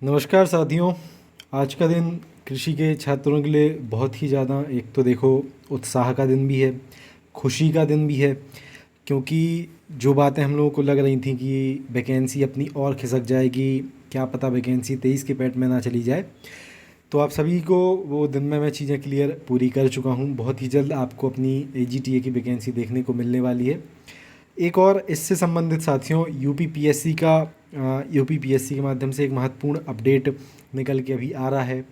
नमस्कार साथियों। आज का दिन कृषि के छात्रों के लिए बहुत ही ज़्यादा, एक तो देखो, उत्साह का दिन भी है, खुशी का दिन भी है। क्योंकि जो बातें हम लोगों को लग रही थी कि वैकेंसी अपनी और खिसक जाएगी, क्या पता वैकेंसी 23 के पेट में ना चली जाए, तो आप सभी को वो दिन में मैं चीज़ें क्लियर पूरी कर चुका हूँ। बहुत ही जल्द आपको अपनी AGTA की वैकेंसी देखने को मिलने वाली है। एक और इससे संबंधित साथियों, यूपी पीएससी के माध्यम से एक महत्वपूर्ण अपडेट निकल के अभी आ रहा है।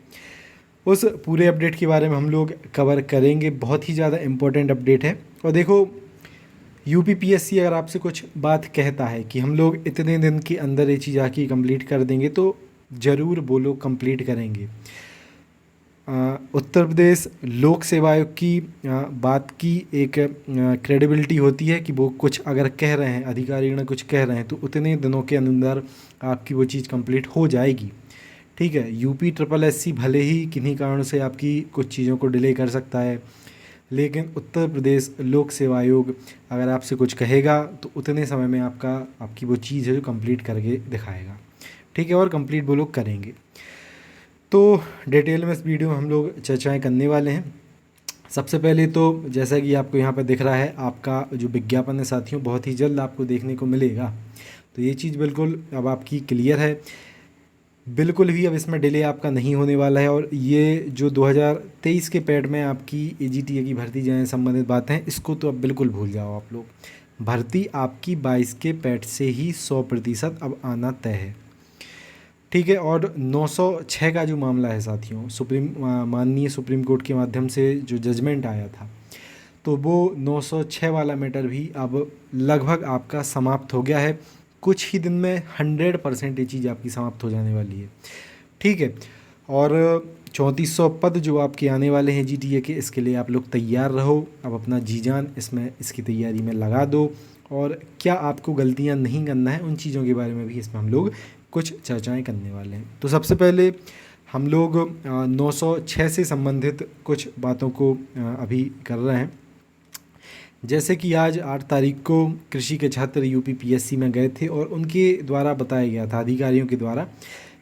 उस पूरे अपडेट के बारे में हम लोग कवर करेंगे। बहुत ही ज़्यादा इम्पोर्टेंट अपडेट है। और देखो, यूपीपीएससी अगर आपसे कुछ बात कहता है कि हम लोग इतने दिन के अंदर ये चीज़ आके कंप्लीट कर देंगे, तो ज़रूर वो लोग कंप्लीट करेंगे। उत्तर प्रदेश लोक सेवा आयोग की बात की एक क्रेडिबिलिटी होती है कि वो कुछ अगर कह रहे हैं, अधिकारीगण कुछ कह रहे हैं, तो उतने दिनों के अंदर आपकी वो चीज़ कंप्लीट हो जाएगी। ठीक है। UPSSC भले ही किन्हीं कारणों से आपकी कुछ चीज़ों को डिले कर सकता है, लेकिन उत्तर प्रदेश लोक सेवा आयोग अगर आपसे कुछ कहेगा तो उतने समय में आपकी वो चीज़ है जो कंप्लीट करके दिखाएगा। ठीक है। और कंप्लीट वो लोग करेंगे। तो डिटेल में इस वीडियो में हम लोग चर्चाएं करने वाले हैं। सबसे पहले तो जैसा कि आपको यहाँ पर दिख रहा है, आपका जो विज्ञापन है साथियों, बहुत ही जल्द आपको देखने को मिलेगा। तो ये चीज़ बिल्कुल अब आपकी क्लियर है। बिल्कुल भी अब इसमें डिले आपका नहीं होने वाला है। और ये जो 2023 के पैड में आपकी AGTA की भर्ती से संबंधित बातें हैं, इसको तो अब बिल्कुल भूल जाओ आप लोग। भर्ती आपकी 22 के पैड से ही 100% अब आना तय है। ठीक है। और 906 का जो मामला है साथियों, माननीय सुप्रीम कोर्ट के माध्यम से जो जजमेंट आया था, तो वो 906 वाला मैटर भी अब लगभग आपका समाप्त हो गया है। कुछ ही दिन में 100% ये चीज़ आपकी समाप्त हो जाने वाली है। ठीक है। और 3400 पद जो आपके आने वाले हैं GTA के, इसके लिए आप लोग तैयार रहो। अब अपना जी जान इसकी तैयारी में लगा दो। और क्या आपको गलतियां नहीं करना है, उन चीज़ों के बारे में भी इसमें हम लोग कुछ चर्चाएं करने वाले हैं। तो सबसे पहले हम लोग 906 से संबंधित कुछ बातों को अभी कर रहे हैं। जैसे कि आज 8 तारीख को कृषि के छात्र UPPSC में गए थे और उनके द्वारा बताया गया था, अधिकारियों के द्वारा,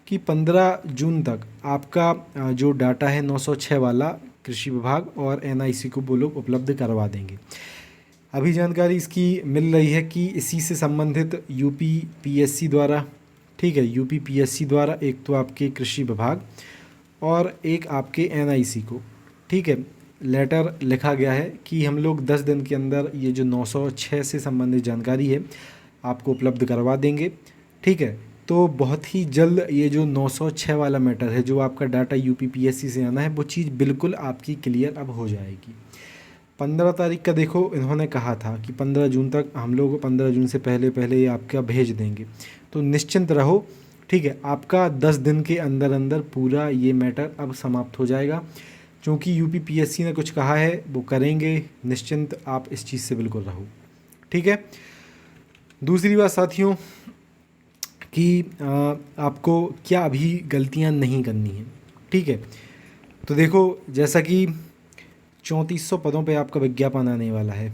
कि 15 जून तक आपका जो डाटा है 906 वाला, कृषि विभाग और NIC को वो लोग उपलब्ध करवा देंगे। अभी जानकारी इसकी मिल रही है कि इसी से संबंधित UPPSC द्वारा, ठीक है, UPPSC द्वारा एक तो आपके कृषि विभाग और एक आपके NIC को, ठीक है, लेटर लिखा गया है कि हम लोग 10 दिन के अंदर ये जो 906 से संबंधित जानकारी है आपको उपलब्ध करवा देंगे। ठीक है। तो बहुत ही जल्द ये जो 906 वाला मैटर है, जो आपका डाटा UPPSC से आना है, वो चीज़ बिल्कुल आपकी क्लियर अब हो जाएगी। 15 तारीख का देखो, इन्होंने कहा था कि 15 जून तक हम लोग 15 जून से पहले पहले ये आपका भेज देंगे। तो निश्चिंत रहो। ठीक है। आपका 10 दिन के अंदर अंदर पूरा ये मैटर अब समाप्त हो जाएगा। क्योंकि UPPSC ने कुछ कहा है, वो करेंगे। निश्चिंत आप इस चीज़ से बिल्कुल रहो। ठीक है। दूसरी बात साथियों कि आपको क्या अभी गलतियां नहीं करनी है। ठीक है। तो देखो, जैसा कि 3400 पदों पे आपका विज्ञापन आने वाला है।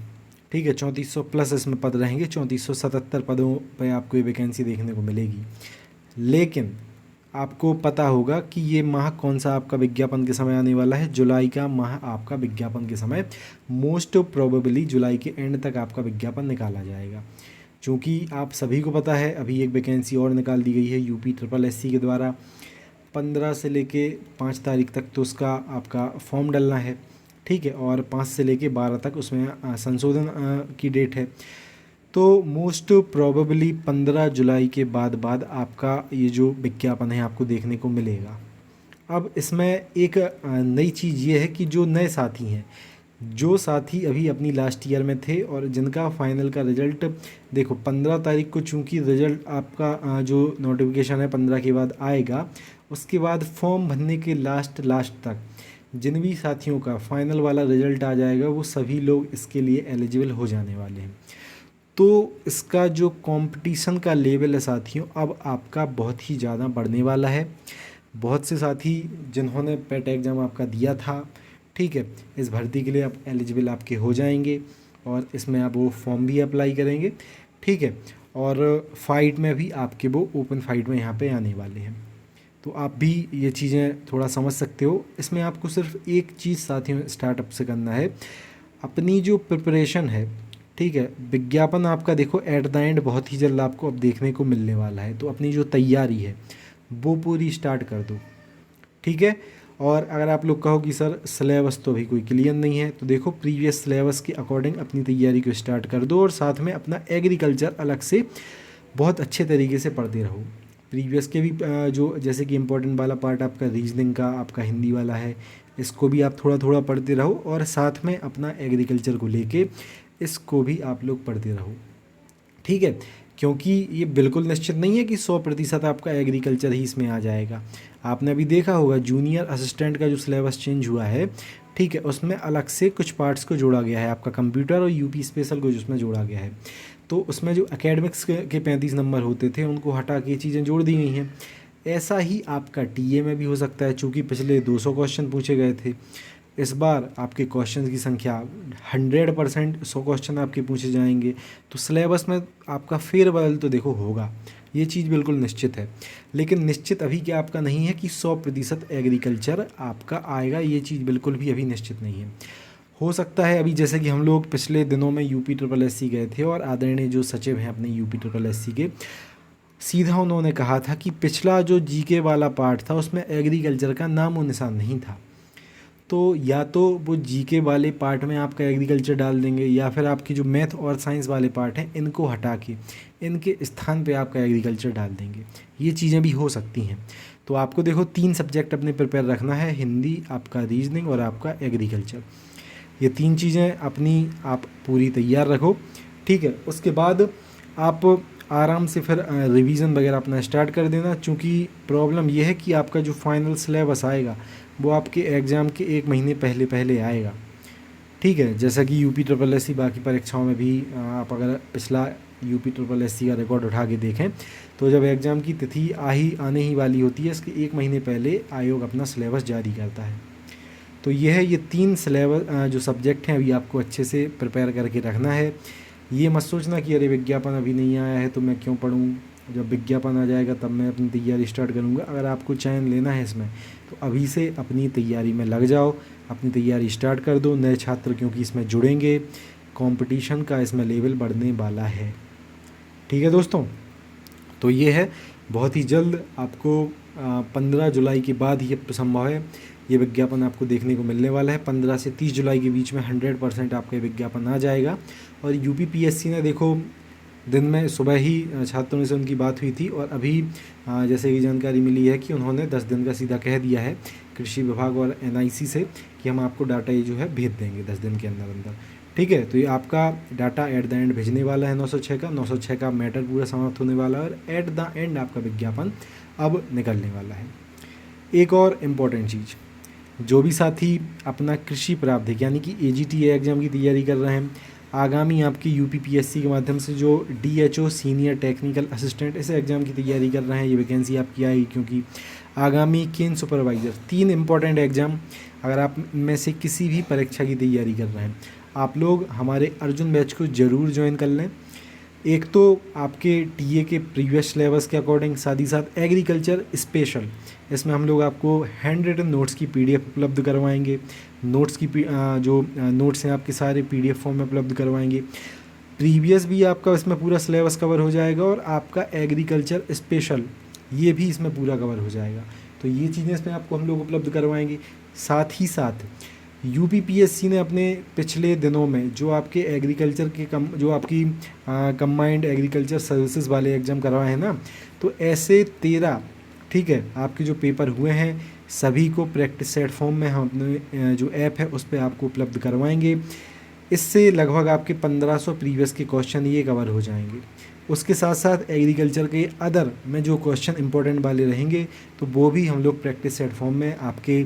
ठीक है। 3400 प्लस इसमें पद रहेंगे। 3477 पदों पे आपको ये वैकेंसी देखने को मिलेगी। लेकिन आपको पता होगा कि ये माह कौन सा आपका विज्ञापन के समय आने वाला है। जुलाई का माह आपका विज्ञापन के समय, मोस्ट प्रोबेबली जुलाई के एंड तक आपका विज्ञापन निकाला जाएगा। क्योंकि आप सभी को पता है, अभी एक वैकेंसी और निकाल दी गई है UPSSC के द्वारा। 15 से लेके 5 तारीख तक तो उसका आपका फॉर्म डलना है। ठीक है। और 5 से लेके 12 तक उसमें संशोधन की डेट है। तो मोस्ट प्रोबेबली 15 जुलाई के बाद आपका ये जो विज्ञापन है आपको देखने को मिलेगा। अब इसमें एक नई चीज़ ये है कि जो नए साथी हैं, जो साथी अभी अपनी लास्ट ईयर में थे और जिनका फाइनल का रिजल्ट, देखो 15 तारीख को चूँकि रिजल्ट आपका जो नोटिफिकेशन है 15 के बाद आएगा, उसके बाद फॉर्म भरने के लास्ट तक जिन भी साथियों का फाइनल वाला रिजल्ट आ जाएगा, वो सभी लोग इसके लिए एलिजिबल हो जाने वाले हैं। तो इसका जो कंपटीशन का लेवल है साथियों, अब आपका बहुत ही ज़्यादा बढ़ने वाला है। बहुत से साथी जिन्होंने पेट एग्ज़ाम आपका दिया था, ठीक है, इस भर्ती के लिए आप एलिजिबल आपके हो जाएंगे और इसमें आप वो फॉर्म भी अप्लाई करेंगे। ठीक है। और फाइट में भी आपके वो ओपन फाइट में यहाँ पे आने वाले हैं। तो आप भी ये चीज़ें थोड़ा समझ सकते हो। इसमें आपको सिर्फ एक चीज़ साथियों स्टार्टअप से करना है, अपनी जो प्रिपरेशन है, ठीक है, विज्ञापन आपका देखो एट द एंड बहुत ही जल्द आपको अब देखने को मिलने वाला है, तो अपनी जो तैयारी है वो पूरी स्टार्ट कर दो, ठीक है। और अगर आप लोग कहो कि सर सिलेबस तो अभी कोई क्लियर नहीं है, तो देखो प्रीवियस सिलेबस के अकॉर्डिंग अपनी तैयारी को स्टार्ट कर दो और साथ में अपना एग्रीकल्चर अलग से बहुत अच्छे तरीके से पढ़ते रहो। प्रीवियस के भी जो जैसे कि इम्पोर्टेंट वाला पार्ट आपका रीजनिंग का, आपका हिंदी वाला है, इसको भी आप थोड़ा थोड़ा पढ़ते रहो और साथ में अपना एग्रीकल्चर को लेके इसको भी आप लोग पढ़ते रहो, ठीक है। क्योंकि ये बिल्कुल निश्चित नहीं है कि 100% आपका एग्रीकल्चर ही इसमें आ जाएगा। आपने अभी देखा होगा जूनियर असिस्टेंट का जो सिलेबस चेंज हुआ है, ठीक है, उसमें अलग से कुछ पार्ट्स को जोड़ा गया है, आपका कंप्यूटर और यूपी स्पेशल को जिसमें जोड़ा गया है। तो उसमें जो एकेडमिक्स के 35 नंबर होते थे उनको हटा के ये चीज़ें जोड़ दी गई हैं। ऐसा ही आपका टीए में भी हो सकता है, चूँकि पिछले 200 क्वेश्चन पूछे गए थे, इस बार आपके क्वेश्चन की संख्या 100%, 100 क्वेश्चन आपके पूछे जाएंगे, तो सिलेबस में आपका फेरबदल तो देखो होगा, ये चीज़ बिल्कुल निश्चित है। लेकिन निश्चित अभी क्या आपका नहीं है कि 100% एग्रीकल्चर आपका आएगा, ये चीज़ बिल्कुल भी अभी निश्चित नहीं है। हो सकता है अभी जैसे कि हम लोग पिछले दिनों में यूपी ट्रिपल एस सी गए थे और आदरणीय जो सचिव हैं अपने यूपी ट्रिपल एस सी के, सीधा उन्होंने कहा था कि पिछला जो जीके वाला पार्ट था उसमें एग्रीकल्चर का नामो निशान नहीं था। तो या तो वो जीके वाले पार्ट में आपका एग्रीकल्चर डाल देंगे या फिर आपकी जो मैथ और साइंस वाले पार्ट हैं इनको हटा के इनके स्थान पे आपका एग्रीकल्चर डाल देंगे, ये चीज़ें भी हो सकती हैं। तो आपको देखो 3 सब्जेक्ट अपने प्रिपेयर रखना है, हिंदी, आपका रीजनिंग और आपका एग्रीकल्चर। ये 3 चीज़ें अपनी आप पूरी तैयार रखो, ठीक है। उसके बाद आप आराम से फिर रिवीजन वगैरह अपना स्टार्ट कर देना, चूँकि प्रॉब्लम ये है कि आपका जो फाइनल सिलेबस आएगा वो आपके एग्ज़ाम के 1 महीने पहले पहले आएगा, ठीक है। जैसा कि यूपी ट्रिपल एस सी बाकी परीक्षाओं में भी आप अगर पिछला यूपी ट्रिपल एस सी का रिकॉर्ड उठा के देखें तो जब एग्ज़ाम की तिथि आने ही वाली होती है इसके 1 महीने पहले आयोग अपना सिलेबस जारी करता है। तो ये है, ये 3 सिलेबस जो सब्जेक्ट हैं अभी आपको अच्छे से प्रिपेयर करके रखना है। ये मत सोचना कि अरे विज्ञापन अभी नहीं आया है तो मैं क्यों पढ़ूँ, जब विज्ञापन आ जाएगा तब मैं अपनी तैयारी स्टार्ट करूँगा। अगर आपको चयन लेना है इसमें तो अभी से अपनी तैयारी में लग जाओ, अपनी तैयारी स्टार्ट कर दो। नए छात्र क्योंकि इसमें जुड़ेंगे, कंपटीशन का इसमें लेवल बढ़ने वाला है, ठीक है दोस्तों। तो ये है, बहुत ही जल्द आपको 15 जुलाई के बाद ये संभव है ये विज्ञापन आपको देखने को मिलने वाला है। 15 से 30 जुलाई के बीच में 100% आपका विज्ञापन आ जाएगा। और यूपी पीएससी ने देखो दिन में सुबह ही छात्रों से उनकी बात हुई थी और अभी जैसे कि जानकारी मिली है कि उन्होंने 10 दिन का सीधा कह दिया है कृषि विभाग और एनआईसी से कि हम आपको डाटा ये जो है भेज देंगे 10 दिन के अंदर अंदर, ठीक है। तो ये आपका डाटा एट द एंड भेजने वाला है 906 का मैटर पूरा समाप्त होने वाला है और एट द एंड आपका विज्ञापन अब निकलने वाला है। एक और इम्पॉर्टेंट चीज़, जो भी साथी अपना कृषि प्रावधिक यानी कि एजीटीए एग्ज़ाम की तैयारी कर रहे हैं, आगामी आपकी यूपी पीएससी के माध्यम से जो डीएचओ सीनियर टेक्निकल असिस्टेंट इस एग्ज़ाम की तैयारी कर रहे हैं, ये वैकेंसी आपकी आएगी। क्योंकि आगामी केन सुपरवाइज़र 3 इम्पॉर्टेंट एग्ज़ाम, अगर आप में से किसी भी परीक्षा की तैयारी कर रहे हैं, आप लोग हमारे अर्जुन बैच को ज़रूर ज्वाइन कर लें। एक तो आपके टीए के प्रीवियस सिलेबस के अकॉर्डिंग, साथ ही साथ एग्रीकल्चर स्पेशल, इसमें हम लोग आपको हैंड रिटन नोट्स की पीडीएफ उपलब्ध करवाएंगे। नोट्स की जो नोट्स हैं आपके सारे पीडीएफ फॉर्म में उपलब्ध करवाएंगे। प्रीवियस भी आपका इसमें पूरा सिलेबस कवर हो जाएगा और आपका एग्रीकल्चर स्पेशल ये भी इसमें पूरा कवर हो जाएगा। तो ये चीज़ें इसमें आपको हम लोग उपलब्ध करवाएंगे। साथ ही साथ यूपी पीएससी ने अपने पिछले दिनों में जो आपके एग्रीकल्चर के जो आपकी कंबाइंड एग्रीकल्चर सर्विसेज वाले एग्ज़ाम करवाए हैं ना, तो ऐसे 13, ठीक है, आपके जो पेपर हुए हैं सभी को प्रैक्टिस सेट फॉर्म में हम अपने जो ऐप है उस पर आपको उपलब्ध करवाएंगे। इससे लगभग आपके 1500 प्रीवियस के क्वेश्चन ये कवर हो जाएंगे। उसके साथ साथ एग्रीकल्चर के अदर में जो क्वेश्चन इंपॉर्टेंट वाले रहेंगे तो वो भी हम लोग प्रैक्टिस सेट फॉर्म में आपके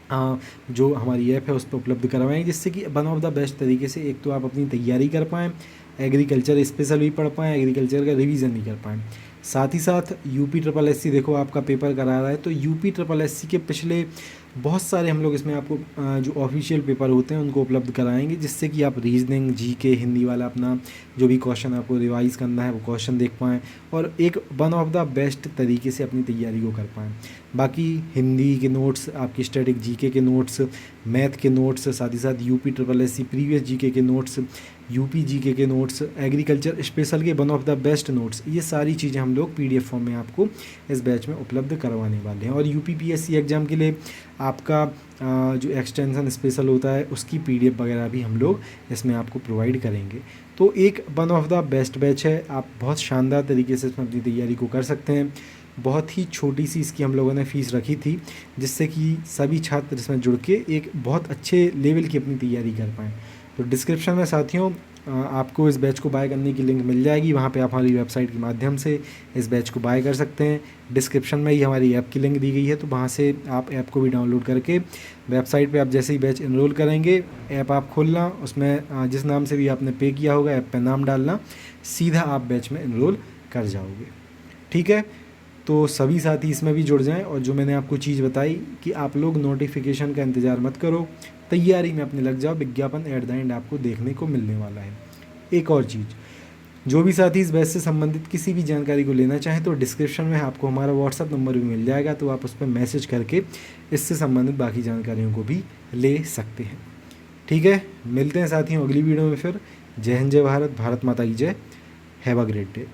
जो हमारी ऐप है उस पर उपलब्ध करवाएंगे, जिससे कि वन ऑफ द बेस्ट तरीके से एक तो आप अपनी तैयारी कर पाएँ, एग्रीकल्चर स्पेशल भी पढ़ पाएँ, एग्रीकल्चर का रिवीजन भी कर पाएँ। साथ ही साथ यूपी ट्रिपल एससी देखो आपका पेपर करा रहा है, तो यूपी ट्रिपल एससी के पिछले बहुत सारे हम लोग इसमें आपको जो ऑफिशियल पेपर होते हैं उनको उपलब्ध कराएंगे, जिससे कि आप रीजनिंग, जीके, हिंदी वाला अपना जो भी क्वेश्चन आपको रिवाइज करना है वो क्वेश्चन देख पाएँ और एक वन ऑफ द बेस्ट तरीके से अपनी तैयारी को कर पाएँ। बाकी हिंदी के नोट्स, आपकी स्टैटिक जीके के नोट्स, मैथ के नोट्स, साथ ही साथ UP triple S C previous GK के नोट्स, यूपी जीके के नोट्स, एग्रीकल्चर स्पेशल के one of the best notes, ये सारी चीज़ें हम लोग पीडीएफ फॉर्म में आपको इस बैच में उपलब्ध करवाने वाले हैं। और यूपीपीएससी एग्ज़ाम के लिए आपका जो एक्सटेंशन स्पेशल होता है उसकी पीडीएफ वगैरह भी हम लोग इसमें आपको प्रोवाइड करेंगे। तो एक one of the best batch है, आप बहुत शानदार तरीके से इसमें अपनी तैयारी को कर सकते हैं। बहुत ही छोटी सी इसकी हम लोगों ने फ़ीस रखी थी, जिससे कि सभी छात्र इसमें जुड़ के एक बहुत अच्छे लेवल की अपनी तैयारी कर पाएँ। तो डिस्क्रिप्शन में साथियों आपको इस बैच को बाय करने की लिंक मिल जाएगी, वहाँ पे आप हमारी वेबसाइट के माध्यम से इस बैच को बाय कर सकते हैं। डिस्क्रिप्शन में ही हमारी ऐप की लिंक दी गई है, तो वहाँ से आप ऐप को भी डाउनलोड करके वेबसाइट पे आप जैसे ही बैच इनरोल करेंगे, ऐप आप खोलना, उसमें जिस नाम से भी आपने पे किया होगा ऐप पे नाम डालना, सीधा आप बैच में इनरोल कर जाओगे। ठीक है, तो सभी साथी इसमें भी जुड़ जाएं। और जो मैंने आपको चीज़ बताई कि आप लोग नोटिफिकेशन का इंतज़ार मत करो, तैयारी में अपने लग जाओ, विज्ञापन एट द एंड आपको देखने को मिलने वाला है। एक और चीज़, जो भी साथी इस बैच से संबंधित किसी भी जानकारी को लेना चाहें तो डिस्क्रिप्शन में आपको हमारा व्हाट्सअप नंबर भी मिल जाएगा, तो आप उस पर मैसेज करके इससे संबंधित बाकी जानकारियों को भी ले सकते हैं। ठीक है, मिलते हैं साथियों अगली वीडियो में फिर। जय हिंद, जय भारत, भारत माता की जय। Have a great day.